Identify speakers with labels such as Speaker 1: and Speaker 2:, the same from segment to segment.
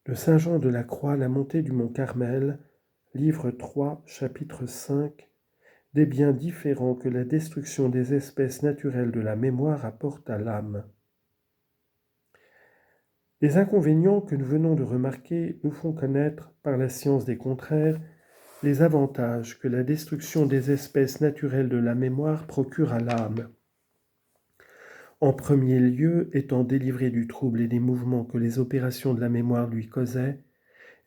Speaker 1: de Saint Jean de la Croix, la montée du mont Carmel, livre 3, chapitre 5, des biens différents que la destruction des espèces naturelles de la mémoire apporte à l'âme. Les inconvénients que nous venons de remarquer nous font connaître, par la science des contraires, les avantages que la destruction des espèces naturelles de la mémoire procure à l'âme. En premier lieu, étant délivrée du trouble et des mouvements que les opérations de la mémoire lui causaient,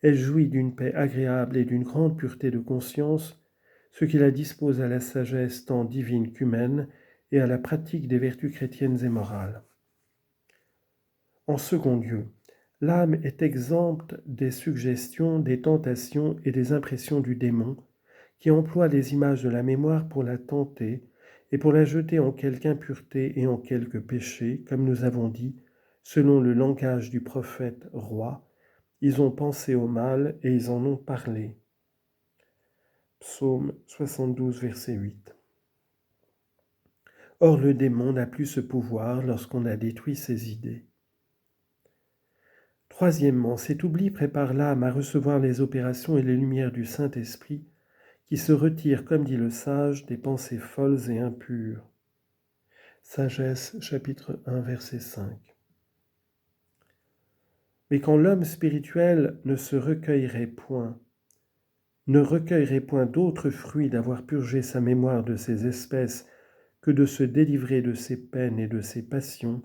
Speaker 1: elle jouit d'une paix agréable et d'une grande pureté de conscience, ce qui la dispose à la sagesse tant divine qu'humaine et à la pratique des vertus chrétiennes et morales. En second lieu, l'âme est exempte des suggestions, des tentations et des impressions du démon, qui emploie les images de la mémoire pour la tenter et pour la jeter en quelque impureté et en quelque péché, comme nous avons dit, selon le langage du prophète roi, ils ont pensé au mal et ils en ont parlé. Psaume 72, verset 8. Or, le démon n'a plus ce pouvoir lorsqu'on a détruit ses idées. Troisièmement, cet oubli prépare l'âme à recevoir les opérations et les lumières du Saint-Esprit, qui se retire, comme dit le sage, des pensées folles et impures. Sagesse, chapitre 1, verset 5. Mais quand l'homme spirituel ne recueillerait point d'autres fruits d'avoir purgé sa mémoire de ces espèces que de se délivrer de ses peines et de ses passions,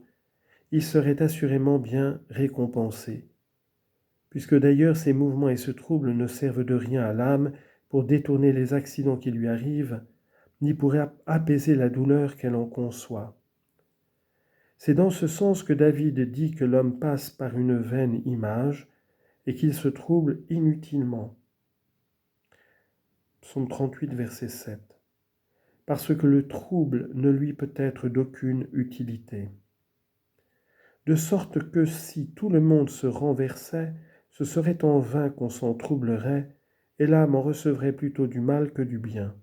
Speaker 1: il serait assurément bien récompensé, puisque d'ailleurs ces mouvements et ce trouble ne servent de rien à l'âme pour détourner les accidents qui lui arrivent, ni pour apaiser la douleur qu'elle en conçoit. C'est dans ce sens que David dit que l'homme passe par une vaine image et qu'il se trouble inutilement. Psaume 38, verset 7. Parce que le trouble ne lui peut être d'aucune utilité. De sorte que si tout le monde se renversait, ce serait en vain qu'on s'en troublerait, et l'âme en recevrait plutôt du mal que du bien.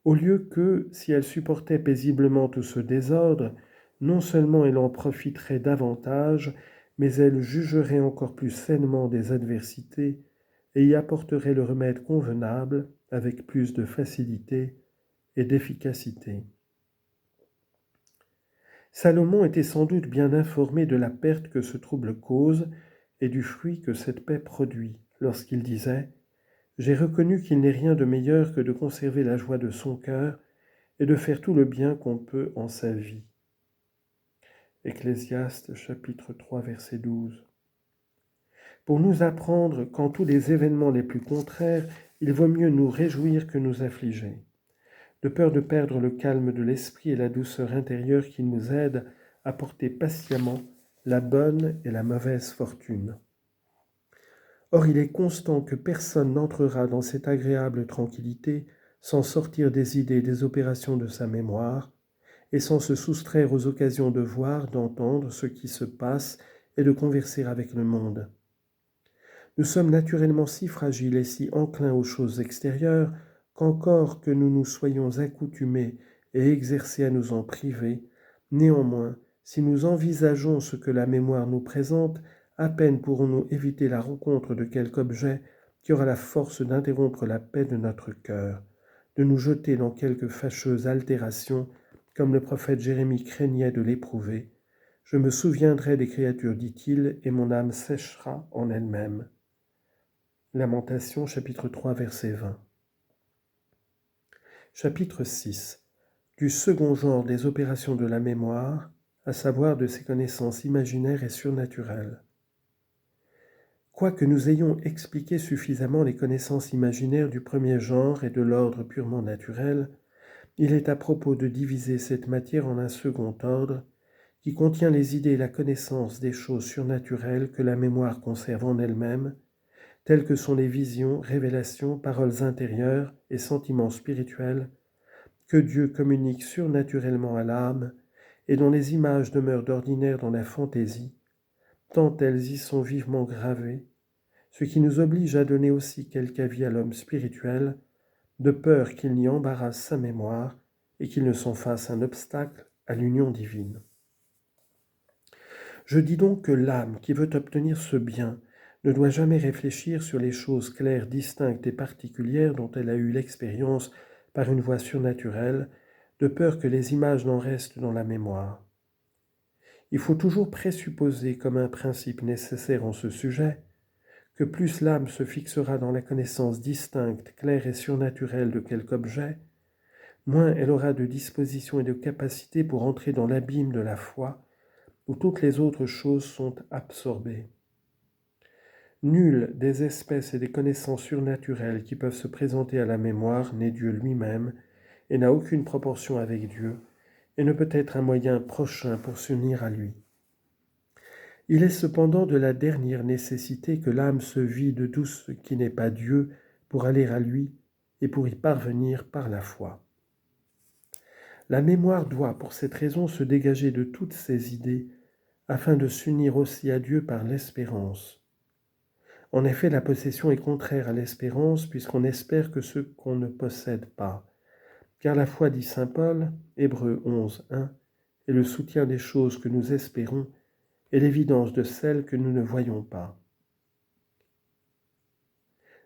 Speaker 1: Au lieu que, si elle supportait paisiblement tout ce désordre, non seulement elle en profiterait davantage, mais elle jugerait encore plus sainement des adversités et y apporterait le remède convenable avec plus de facilité et d'efficacité. Salomon était sans doute bien informé de la perte que ce trouble cause et du fruit que cette paix produit, lorsqu'il disait « J'ai reconnu qu'il n'est rien de meilleur que de conserver la joie de son cœur et de faire tout le bien qu'on peut en sa vie. » Ecclésiaste chapitre 3 verset 12. Pour nous apprendre qu'en tous les événements les plus contraires, il vaut mieux nous réjouir que nous affliger, de peur de perdre le calme de l'esprit et la douceur intérieure qui nous aident à porter patiemment la bonne et la mauvaise fortune. Or, il est constant que personne n'entrera dans cette agréable tranquillité sans sortir des idées et des opérations de sa mémoire, et sans se soustraire aux occasions de voir, d'entendre ce qui se passe et de converser avec le monde. Nous sommes naturellement si fragiles et si enclins aux choses extérieures qu'encore que nous nous soyons accoutumés et exercés à nous en priver, néanmoins, si nous envisageons ce que la mémoire nous présente, à peine pourrons-nous éviter la rencontre de quelque objet qui aura la force d'interrompre la paix de notre cœur, de nous jeter dans quelque fâcheuse altération, comme le prophète Jérémie craignait de l'éprouver. Je me souviendrai des créatures, dit-il, et mon âme séchera en elle-même. Lamentation, chapitre 3, verset 20. Chapitre 6. Du second genre des opérations de la mémoire, à savoir de ses connaissances imaginaires et surnaturelles. Quoique nous ayons expliqué suffisamment les connaissances imaginaires du premier genre et de l'ordre purement naturel, il est à propos de diviser cette matière en un second ordre, qui contient les idées et la connaissance des choses surnaturelles que la mémoire conserve en elle-même, telles que sont les visions, révélations, paroles intérieures et sentiments spirituels, que Dieu communique surnaturellement à l'âme et dont les images demeurent d'ordinaire dans la fantaisie, tant elles y sont vivement gravées, ce qui nous oblige à donner aussi quelque avis à l'homme spirituel, de peur qu'il n'y embarrasse sa mémoire et qu'il ne s'en fasse un obstacle à l'union divine. Je dis donc que l'âme qui veut obtenir ce bien ne doit jamais réfléchir sur les choses claires, distinctes et particulières dont elle a eu l'expérience par une voie surnaturelle, de peur que les images n'en restent dans la mémoire. Il faut toujours présupposer comme un principe nécessaire en ce sujet que plus l'âme se fixera dans la connaissance distincte, claire et surnaturelle de quelque objet, moins elle aura de disposition et de capacité pour entrer dans l'abîme de la foi, où toutes les autres choses sont absorbées. Nulle des espèces et des connaissances surnaturelles qui peuvent se présenter à la mémoire n'est Dieu lui-même, et n'a aucune proportion avec Dieu, et ne peut être un moyen prochain pour s'unir à lui. Il est cependant de la dernière nécessité que l'âme se vide de tout ce qui n'est pas Dieu pour aller à lui et pour y parvenir par la foi. La mémoire doit, pour cette raison, se dégager de toutes ces idées afin de s'unir aussi à Dieu par l'espérance. En effet, la possession est contraire à l'espérance puisqu'on espère que ce qu'on ne possède pas. Car la foi, dit saint Paul, Hébreux 11, 1, est le soutien des choses que nous espérons et l'évidence de celles que nous ne voyons pas.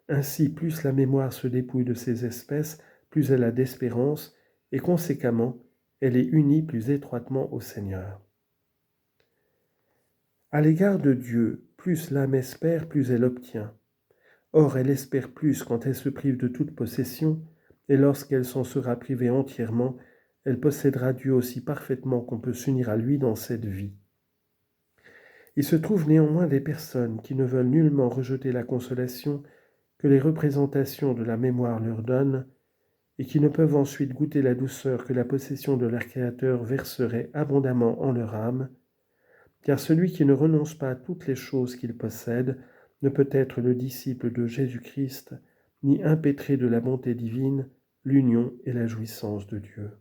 Speaker 1: Ainsi, plus la mémoire se dépouille de ces espèces, plus elle a d'espérance, et conséquemment, elle est unie plus étroitement au Seigneur. À l'égard de Dieu, plus l'âme espère, plus elle obtient. Or, elle espère plus quand elle se prive de toute possession, et lorsqu'elle s'en sera privée entièrement, elle possédera Dieu aussi parfaitement qu'on peut s'unir à lui dans cette vie. Il se trouve néanmoins des personnes qui ne veulent nullement rejeter la consolation que les représentations de la mémoire leur donnent, et qui ne peuvent ensuite goûter la douceur que la possession de leur Créateur verserait abondamment en leur âme, car celui qui ne renonce pas à toutes les choses qu'il possède ne peut être le disciple de Jésus-Christ, ni impétré de la bonté divine, l'union et la jouissance de Dieu.